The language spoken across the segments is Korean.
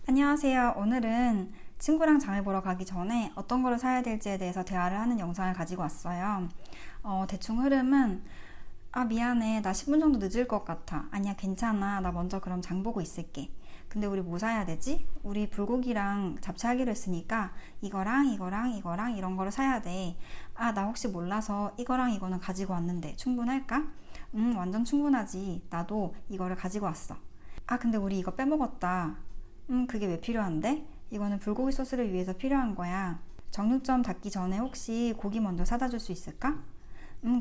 안녕하세요. 오늘은 친구랑 장을 보러 가기 전에 어떤 거를 사야 될지에 대해서 대화를 하는 영상을 가지고 왔어요. 대충 흐름은 미안해. 나 10분 정도 늦을 것 같아. 아니야, 괜찮아. 나 먼저 그럼 장 보고 있을게. 근데 우리 뭐 사야 되지? 우리 불고기랑 잡채 하기로 했으니까 이거랑 이런 거를 사야 돼. 나 혹시 몰라서 이거랑 이거는 가지고 왔는데 충분할까? 완전 충분하지. 나도 이거를 가지고 왔어. 근데 우리 이거 빼먹었다. 그게 왜 필요한데? 이거는 불고기 소스를 위해서 필요한 거야. 정육점 닫기 전에 혹시 고기 먼저 사다 줄 수 있을까?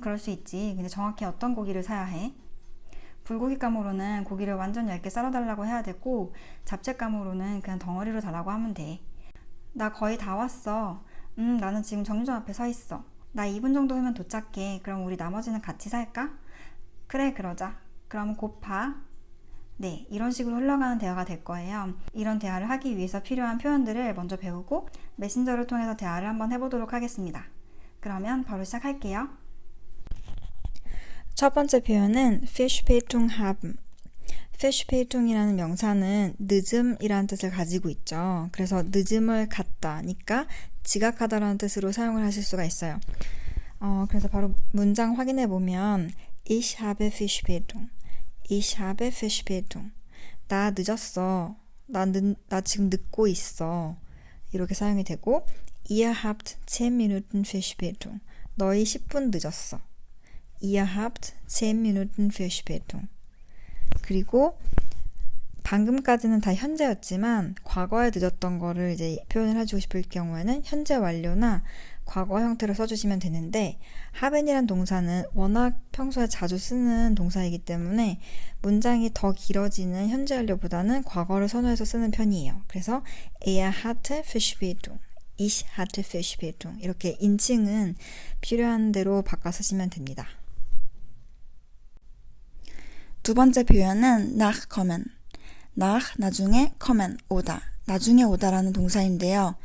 그럴 수 있지. 근데 정확히 어떤 고기를 사야 해? 불고기감으로는 고기를 완전 얇게 썰어달라고 해야 되고, 잡채감으로는 그냥 덩어리로 달라고 하면 돼. 나 거의 다 왔어. 나는 지금 정육점 앞에 서 있어. 나 2분 정도 후면 도착해. 그럼 우리 나머지는 같이 살까? 그래, 그러자. 그럼 곧 봐. 네, 이런 식으로 흘러가는 대화가 될 거예요. 이런 대화를 하기 위해서 필요한 표현들을 먼저 배우고 메신저를 통해서 대화를 한번 해보도록 하겠습니다. 그러면 바로 시작할게요. 첫 번째 표현은 Verspätung haben. Verspätung이라는 명사는 늦음이라는 뜻을 가지고 있죠. 그래서 늦음을 갖다니까 지각하다라는 뜻으로 사용을 하실 수가 있어요. 그래서 바로 문장 확인해 보면 Ich habe Verspätung. Ich habe Verspätung. 나 늦었어. 나 지금 늦고 있어. 이렇게 사용이 되고 Ihr habt 10 Minuten Verspätung. 너희 10분 늦었어. Ihr habt 10 Minuten Verspätung. 그리고 방금까지는 다 현재였지만 과거에 늦었던 거를 이제 표현을 해주고 싶을 경우에는 현재 완료나 과거 형태로 써주시면 되는데 haben이란 동사는 워낙 평소에 자주 쓰는 동사이기 때문에 문장이 더 길어지는 현재 완료보다는 과거를 선호해서 쓰는 편이에요. 그래서 er hatte Verspätung, ich hatte Verspätung 이렇게 인칭은 필요한 대로 바꿔 쓰시면 됩니다. 두 번째 표현은 nachkommen. nach 나중에 kommen 오다. 나중에 오다라는 동사인데요.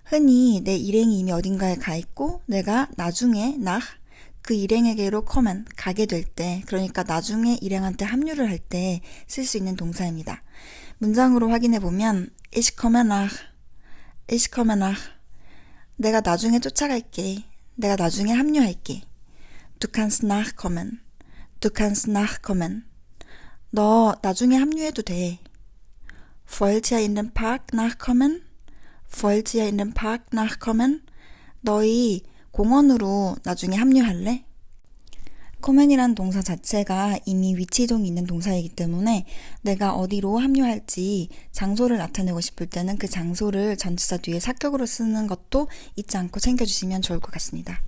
흔히 내 일행이 이미 어딘가에 가 있고 내가 나중에 nach 그 일행에게로 kommen 가게 될 때, 그러니까 나중에 일행한테 합류를 할 때 쓸 수 있는 동사입니다. 문장으로 확인해 보면 ich komme nach, ich komme nach 내가 나중에 쫓아갈게. 내가 나중에 합류할게. Du kannst nachkommen. Du kannst nachkommen. 너 나중에 합류해도 돼. Wollt ihr in den Park nachkommen? Wollt ihr in den Park nachkommen? 너희 공원으로 나중에 합류할래? commen이란 동사 자체가 이미 위치 이동이 있는 동사이기 때문에 내가 어디로 합류할지 장소를 나타내고 싶을 때는 그 장소를 전치사 뒤에 사격으로 쓰는 것도 잊지 않고 챙겨주시면 좋을 것 같습니다.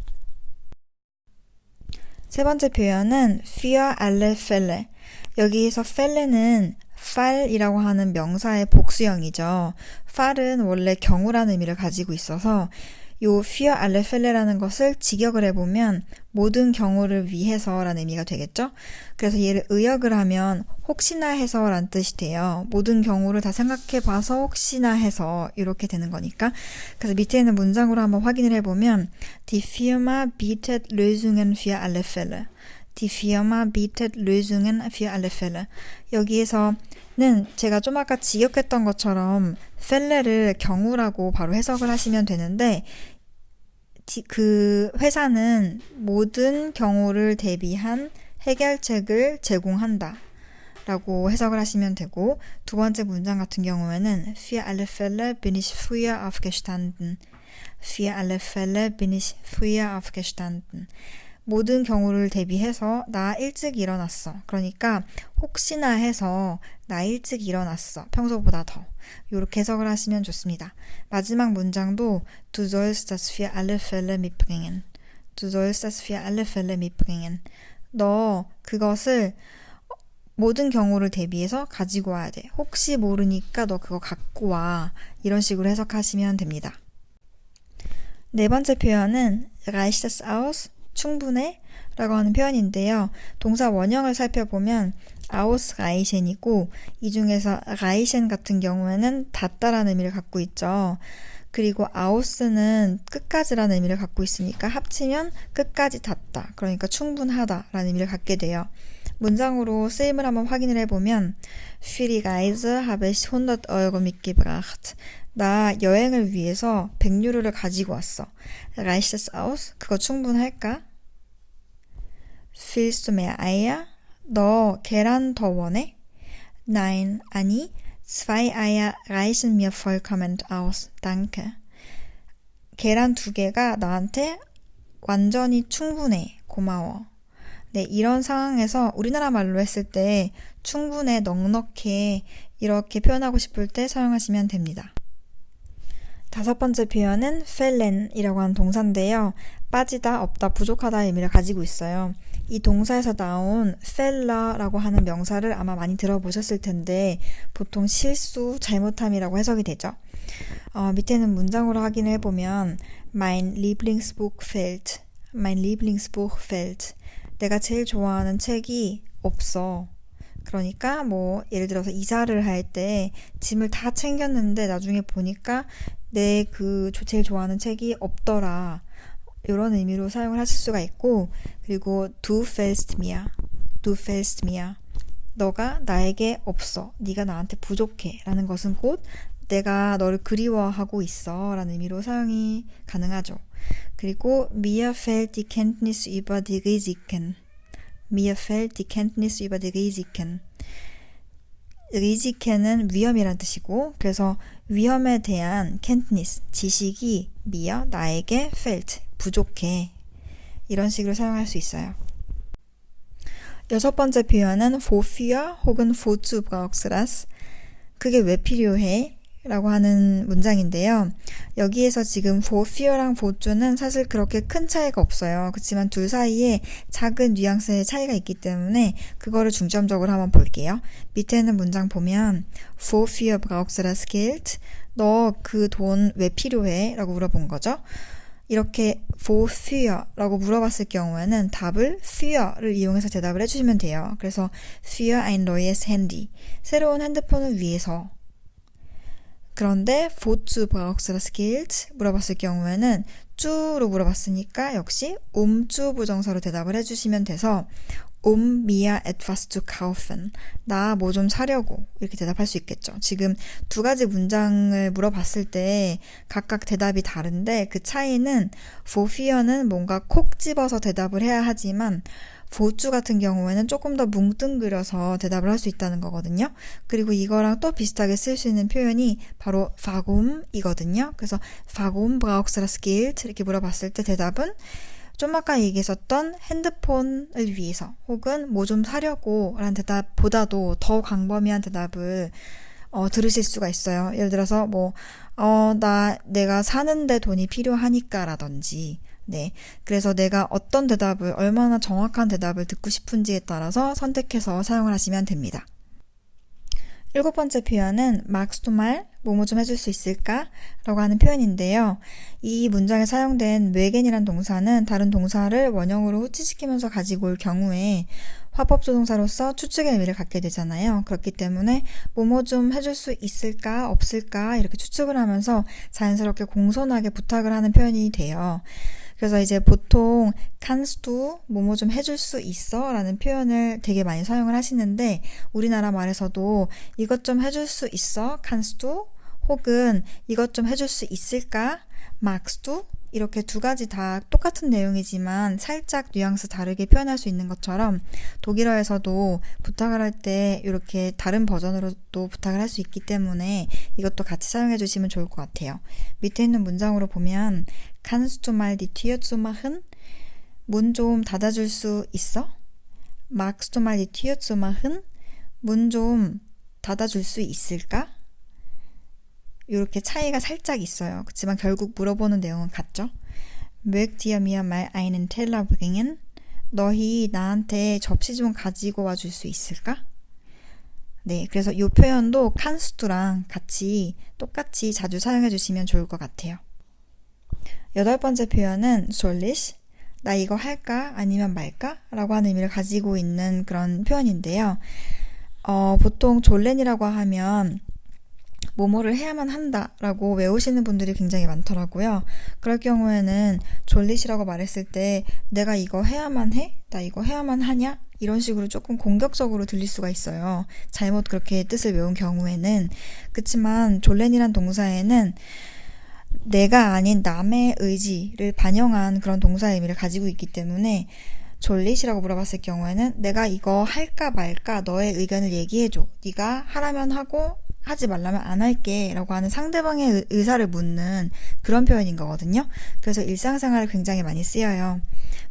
세 번째 표현은 für alle Fälle. 여기에서 Fälle는 fall이라고 하는 명사의 복수형이죠. fall은 원래 경우라는 의미를 가지고 있어서 요 für alle Fälle라는 것을 직역을 해보면 모든 경우를 위해서라는 의미가 되겠죠. 그래서 얘를 의역을 하면 혹시나 해서라는 뜻이 돼요. 모든 경우를 다 생각해봐서 혹시나 해서 이렇게 되는 거니까. 그래서 밑에 있는 문장으로 한번 확인을 해보면 Die Firma bietet Lösungen für alle Fälle. Die Firma bietet Lösungen für alle Fälle. 여기에서는 제가 좀 아까 직역했던 것처럼 펠레를 경우라고 바로 해석을 하시면 되는데 그 회사는 모든 경우를 대비한 해결책을 제공한다 라고 해석을 하시면 되고, 두 번째 문장 같은 경우에는 Für alle Fälle bin ich früher aufgestanden. Für alle Fälle bin ich früher aufgestanden. 모든 경우를 대비해서 나 일찍 일어났어. 그러니까 혹시나 해서 나 일찍 일어났어. 평소보다 더. 이렇게 해석을 하시면 좋습니다. 마지막 문장도 Du sollst das für alle Fälle mitbringen. Du sollst das für alle Fälle mitbringen. 너 그것을 모든 경우를 대비해서 가지고 와야 돼. 혹시 모르니까 너 그거 갖고 와. 이런 식으로 해석하시면 됩니다. 네 번째 표현은 reicht das aus? 충분해? 라고 하는 표현인데요. 동사 원형을 살펴보면 ausreichen이고 이 중에서 reichen 같은 경우에는 닿다라는 의미를 갖고 있죠. 그리고 aus는 끝까지라는 의미를 갖고 있으니까 합치면 끝까지 닿다. 그러니까 충분하다라는 의미를 갖게 돼요. 문장으로 쓰임을 한번 확인을 해보면 Für die Reise habe ich 100 € mitgebracht. 나 여행을 위해서 100유로를 가지고 왔어. Reicht das aus? 그거 충분할까? Willst du mehr Eier? 너 계란 더 원해? Nein, 아니. 2 Eier reichen mir vollkommen aus. Danke. 계란 2개가 나한테 완전히 충분해. 고마워. 네, 이런 상황에서 우리나라 말로 했을 때 충분해, 넉넉해 이렇게 표현하고 싶을 때 사용하시면 됩니다. 5번째 표현은 fehlen이라고 하는 동사인데요. 빠지다, 없다, 부족하다의 의미를 가지고 있어요. 이 동사에서 나온 fehler라고 하는 명사를 아마 많이 들어보셨을 텐데 보통 실수, 잘못함이라고 해석이 되죠. 밑에는 문장으로 확인을 해보면 Mein Lieblingsbuch fehlt. Mein Lieblingsbuch fehlt. 내가 제일 좋아하는 책이 없어. 그러니까 뭐 예를 들어서 이사를 할 때 짐을 다 챙겼는데 나중에 보니까 내 그 제일 좋아하는 책이 없더라. 이런 의미로 사용을 하실 수가 있고, 그리고 du fehlst mir. Du fehlst mir. 너가 나에게 없어. 네가 나한테 부족해. 라는 것은 곧 내가 너를 그리워하고 있어. 라는 의미로 사용이 가능하죠. 그리고 mir fehlt die Kenntnis über die Risiken. Mir fehlt die Kenntnis über die Risiken. 리지켄은 위험이란 뜻이고, 그래서 위험에 대한 Kenntnis, 지식이 mir, 나에게 fehlt, 부족해. 이런 식으로 사용할 수 있어요. 6번째 표현은 wofür 혹은 wozu brauchst du das? 그게 왜 필요해? 라고 하는 문장인데요. 여기에서 지금 wofür랑 wozu는 사실 그렇게 큰 차이가 없어요. 그렇지만 둘 사이에 작은 뉘앙스의 차이가 있기 때문에 그거를 중점적으로 한번 볼게요. 밑에 있는 문장 보면 wofür brauchst du das Geld? 너 그 돈 왜 필요해? 라고 물어본 거죠. 이렇게 wofür 라고 물어봤을 경우에는 답을 für를 이용해서 대답을 해주시면 돼요. 그래서 für ein neues Handy. 새로운 핸드폰을 위해서. 그런데 wozu brauchst du das Geld? 물어봤을 경우에는 쭈로 물어봤으니까 역시 쭈 부정사로 대답을 해주시면 돼서 mir etwas zu kaufen. 나 뭐 좀 사려고 이렇게 대답할 수 있겠죠. 지금 두 가지 문장을 물어봤을 때 각각 대답이 다른데 그 차이는 wofür는 뭔가 콕 집어서 대답을 해야 하지만 wozu 같은 경우에는 조금 더 뭉뚱그려서 대답을 할 수 있다는 거거든요. 그리고 이거랑 또 비슷하게 쓸 수 있는 표현이 바로 warum 이거든요. 그래서 warum brauchst du das Geld? 이렇게 물어봤을 때 대답은 좀 아까 얘기했었던 핸드폰을 위해서 혹은 뭐 좀 사려고 라는 대답보다도 더 광범위한 대답을 들으실 수가 있어요. 예를 들어서 내가 사는데 돈이 필요하니까 라든지 네. 그래서 내가 어떤 대답을, 얼마나 정확한 대답을 듣고 싶은지에 따라서 선택해서 사용을 하시면 됩니다. 7번째 표현은 magst du mal? 뭐뭐 좀 해줄 수 있을까? 라고 하는 표현인데요. 이 문장에 사용된 mögen이란 동사는 다른 동사를 원형으로 후치시키면서 가지고 올 경우에 화법조동사로서 추측의 의미를 갖게 되잖아요. 그렇기 때문에 뭐뭐 좀 해줄 수 있을까? 없을까? 이렇게 추측을 하면서 자연스럽게 공손하게 부탁을 하는 표현이 돼요. 그래서 이제 보통 kannst du 뭐뭐 좀 해줄 수 있어? 라는 표현을 되게 많이 사용을 하시는데 우리나라 말에서도 이것 좀 해줄 수 있어? kannst du? 혹은 이것 좀 해줄 수 있을까? magst du? 이렇게 두 가지 다 똑같은 내용이지만 살짝 뉘앙스 다르게 표현할 수 있는 것처럼 독일어에서도 부탁을 할 때 이렇게 다른 버전으로도 부탁을 할 수 있기 때문에 이것도 같이 사용해 주시면 좋을 것 같아요. 밑에 있는 문장으로 보면 Kannst du mal die Tür zumachen? 문 좀 닫아줄 수 있어? Magst du mal die Tür zumachen? 문 좀 닫아줄 수 있을까? 이렇게 차이가 살짝 있어요. 그렇지만 결국 물어보는 내용은 같죠. Mögt ihr mir mal einen Teller bringen? 너희 나한테 접시 좀 가지고 와줄 수 있을까? 네, 그래서 이 표현도 kannst du랑 같이 똑같이 자주 사용해 주시면 좋을 것 같아요. 8번째 표현은 soll ich? 나 이거 할까? 아니면 말까? 라고 하는 의미를 가지고 있는 그런 표현인데요. 보통 졸렌이라고 하면 뭐뭐를 해야만 한다라고 외우시는 분들이 굉장히 많더라고요. 그럴 경우에는 졸릿이라고 말했을 때 내가 이거 해야만 해? 나 이거 해야만 하냐? 이런 식으로 조금 공격적으로 들릴 수가 있어요. 잘못 그렇게 뜻을 외운 경우에는. 그치만 졸렌이란 동사에는 내가 아닌 남의 의지를 반영한 그런 동사 의미를 가지고 있기 때문에 졸릿이라고 물어봤을 경우에는 내가 이거 할까 말까 너의 의견을 얘기해줘. 네가 하라면 하고 하지 말라면 안 할게 라고 하는 상대방의 의사를 묻는 그런 표현인 거거든요. 그래서 일상생활에 굉장히 많이 쓰여요.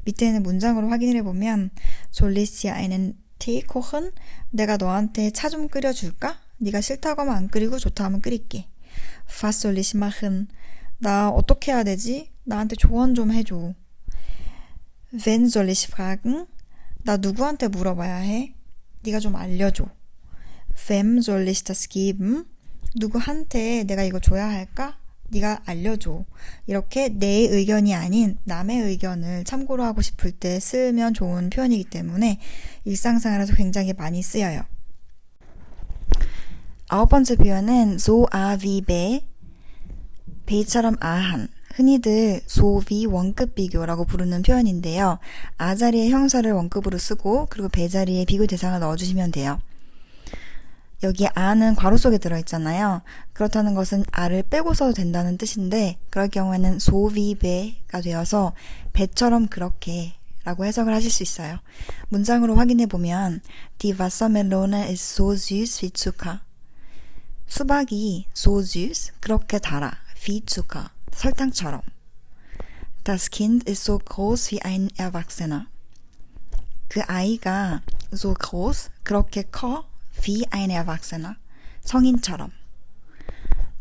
밑에 있는 문장으로 확인을 해보면 Soll ich dir einen Tee kochen? 내가 너한테 차 좀 끓여줄까? 네가 싫다고 하면 안 끓이고 좋다 하면 끓일게. Was soll ich machen? 나 어떻게 해야 되지? 나한테 조언 좀 해줘. Wen soll ich fragen? 나 누구한테 물어봐야 해? 네가 좀 알려줘. Wem soll ich das geben? 누구한테 내가 이거 줘야 할까? 네가 알려줘. 이렇게 내 의견이 아닌 남의 의견을 참고로 하고 싶을 때 쓰면 좋은 표현이기 때문에 일상생활에서 굉장히 많이 쓰여요. 9번째 표현은 so a wie be, be처럼 아한. 흔히들 소위 원급 비교라고 부르는 표현인데요. 아 자리에 형사를 원급으로 쓰고 그리고 배 자리에 비교 대상을 넣어주시면 돼요. 여기 아는 괄호 속에 들어있잖아요. 그렇다는 것은 아를 빼고 써도 된다는 뜻인데 그럴 경우에는 소위 배가 되어서 배처럼 그렇게 라고 해석을 하실 수 있어요. 문장으로 확인해 보면 Die Wassermelone ist so süß wie Zucker. 수박이 so süß, 그렇게 달아, wie Zucker, 설탕처럼. Das Kind ist so groß wie ein Erwachsener. 그 아이가 so groß, 그렇게 커, wie ein Erwachsener, 성인처럼.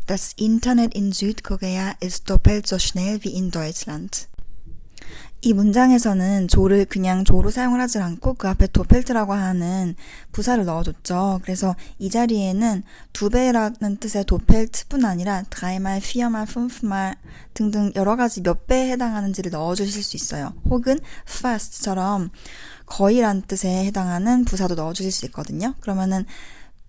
Das Internet in Südkorea ist doppelt so schnell wie in Deutschland. 이 문장에서는 조를 그냥 조로 사용을 하지 않고 그 앞에 도펠트라고 하는 부사를 넣어줬죠. 그래서 이 자리에는 두 배라는 뜻의 도펠트뿐 아니라 dreimal, viermal, fünfmal 등등 여러 가지 몇 배에 해당하는지를 넣어주실 수 있어요. 혹은 fast처럼 거의란 뜻에 해당하는 부사도 넣어주실 수 있거든요. 그러면은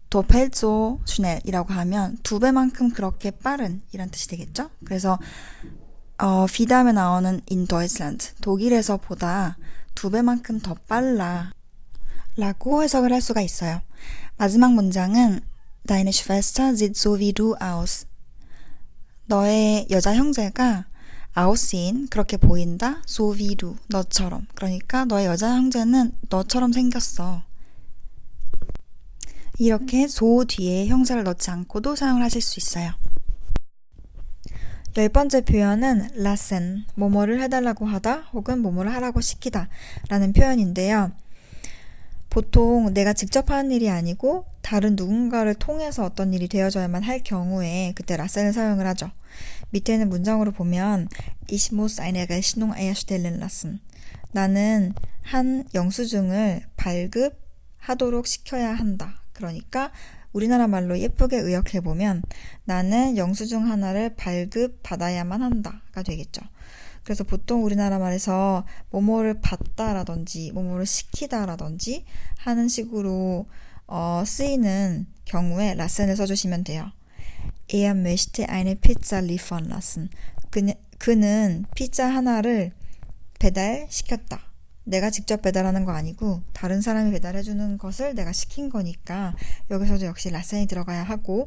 doppelt so schnell이라고 하면 두 배만큼 그렇게 빠른 이란 뜻이 되겠죠. 그래서 wie 다음에 나오는 in Deutschland, 독일에서 보다 두 배만큼 더 빨라 라고 해석을 할 수가 있어요. 마지막 문장은 Deine Schwester sieht so wie du aus. 너의 여자 형제가 aussehen, 그렇게 보인다, so wie du, 너처럼. 그러니까 너의 여자 형제는 너처럼 생겼어. 이렇게 so 뒤에 형사를 넣지 않고도 사용을 하실 수 있어요. 10번째 표현은 lassen, 뭐뭐를 해달라고 하다 혹은 뭐뭐를 하라고 시키다 라는 표현인데요. 보통 내가 직접 하는 일이 아니고 다른 누군가를 통해서 어떤 일이 되어져야만 할 경우에 그때 lassen을 사용을 하죠. 밑에는 문장으로 보면 Ich muss eine Rechnung erstellen lassen. 나는 한 영수증을 발급하도록 시켜야 한다. 그러니까 우리나라 말로 예쁘게 의역해보면 나는 영수증 하나를 발급받아야만 한다가 되겠죠. 그래서 보통 우리나라 말에서 뭐뭐를 받다라든지 뭐뭐를 시키다라든지 하는 식으로 쓰이는 경우에 lassen을 써주시면 돼요. Er möchte eine Pizza liefern lassen. 그는 피자 하나를 배달시켰다. 내가 직접 배달하는 거 아니고 다른 사람이 배달해주는 것을 내가 시킨 거니까 여기서도 역시 lassen이 들어가야 하고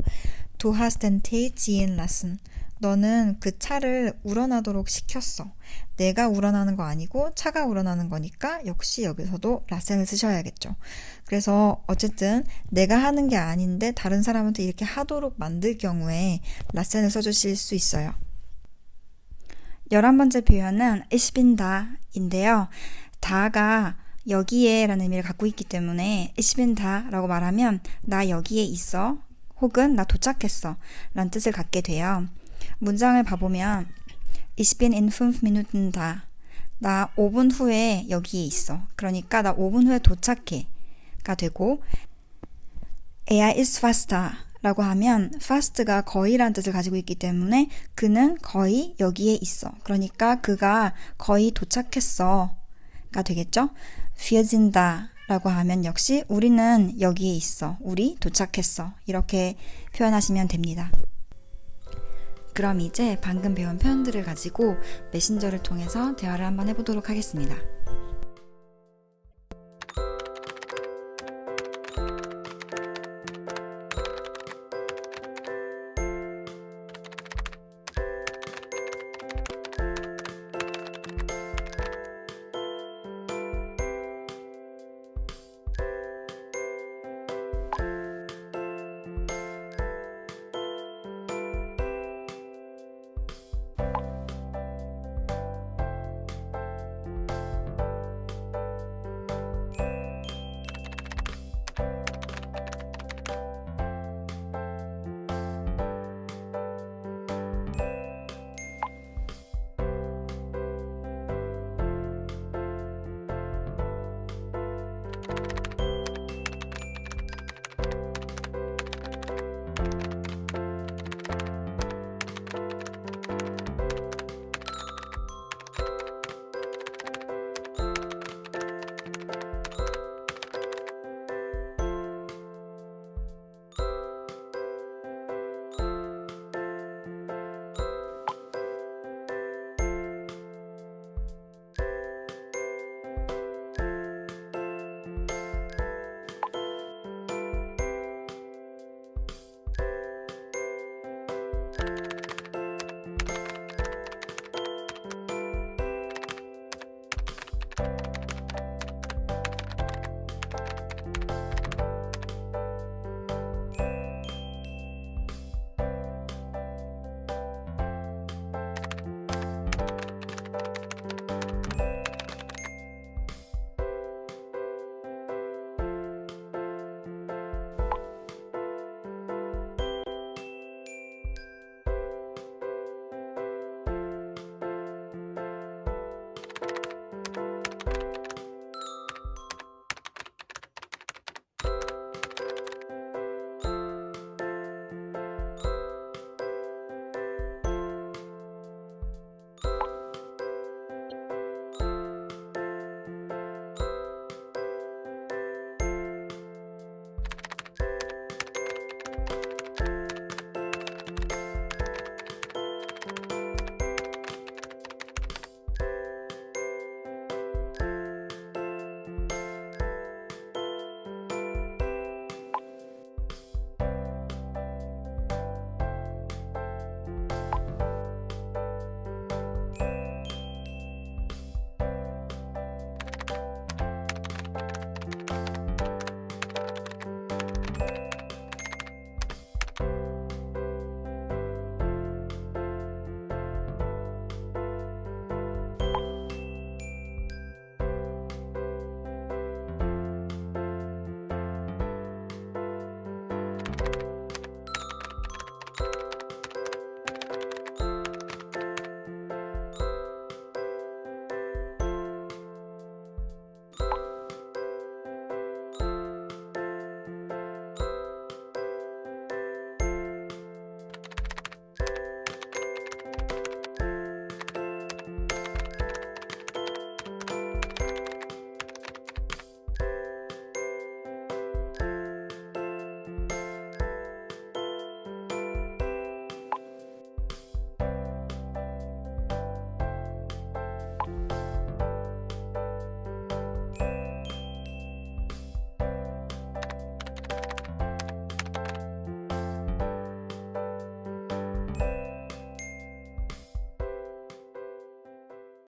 Du hast den Tee ziehen lassen. 너는 그 차를 우러나도록 시켰어. 내가 우러나는 거 아니고 차가 우러나는 거니까 역시 여기서도 lassen을 쓰셔야겠죠. 그래서 어쨌든 내가 하는 게 아닌데 다른 사람한테 이렇게 하도록 만들 경우에 lassen을 써주실 수 있어요. 11번째 표현은 Ich bin da인데요. 다가 여기에 라는 의미를 갖고 있기 때문에 Ich bin da 라고 말하면 나 여기에 있어 혹은 나 도착했어 라는 뜻을 갖게 돼요. 문장을 봐보면 Ich bin in 5 Minuten da. 나 5분 후에 여기에 있어. 그러니까 나 5분 후에 도착해 가 되고 Er ist fast da 라고 하면 fast가 거의라는 뜻을 가지고 있기 때문에 그는 거의 여기에 있어. 그러니까 그가 거의 도착했어 가 되겠죠. Wir sind da 라고 하면 역시 우리는 여기에 있어. 우리 도착했어. 이렇게 표현하시면 됩니다. 그럼 이제 방금 배운 표현들을 가지고 메신저를 통해서 대화를 한번 해보도록 하겠습니다.